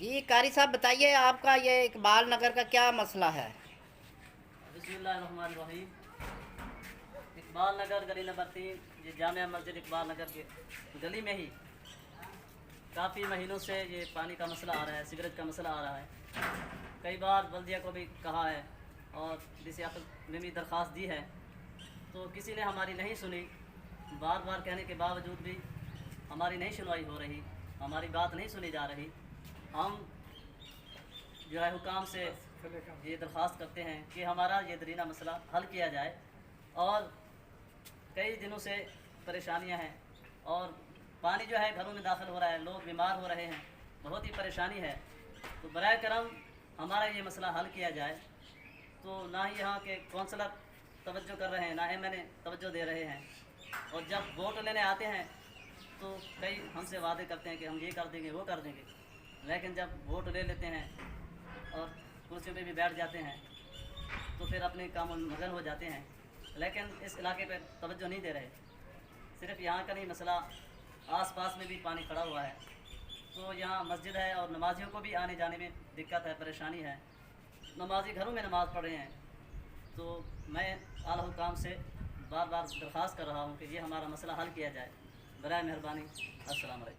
जी कारी साहब बताइए, आपका ये इकबाल नगर का क्या मसला है? बिस्मिल्लाहिर्रहमानिर्रहीम। इकबाल नगर गली नंबर 3, ये जामिया मस्जिद इकबाल नगर के गली में ही काफ़ी महीनों से ये पानी का मसला आ रहा है, सिगरेट का मसला आ रहा है। कई बार बल्दिया को भी कहा है और डीसी ऑफिस में भी दरख्वास्त दी है, तो किसी ने हमारी नहीं सुनी। बार बार कहने के बावजूद भी हमारी नहीं सुनवाई हो रही, हमारी बात नहीं सुनी जा रही। हम जो है हुकाम से ये दरख्वास्त करते हैं कि हमारा ये दरीना मसला हल किया जाए। और कई दिनों से परेशानियां हैं और पानी जो है घरों में दाखिल हो रहा है, लोग बीमार हो रहे हैं, बहुत ही परेशानी है। तो बराए करम हमारा ये मसला हल किया जाए। तो ना ही यहाँ के कौंसलर तवज्जो कर रहे हैं, ना एमएलए तवज्जो दे रहे हैं। और जब वोट लेने आते हैं तो कई हमसे वादे करते हैं कि हम ये कर देंगे वो कर देंगे, लेकिन जब वोट ले लेते हैं और कुर्सियों पे भी बैठ जाते हैं तो फिर अपने कामों में मगन हो जाते हैं, लेकिन इस इलाके पर तवज्जो नहीं दे रहे। सिर्फ यहाँ का नहीं मसला, आस पास में भी पानी खड़ा हुआ है। तो यहाँ मस्जिद है और नमाजियों को भी आने जाने में दिक्कत है, परेशानी है। नमाजी घरों में नमाज़ पढ़ रहे हैं। तो मैं आला हुकाम से बार बार दरख्वास्त कर रहा हूँ कि ये हमारा मसला हल किया जाए। बराए मेहरबानी, अस्सलाम वालेकुम।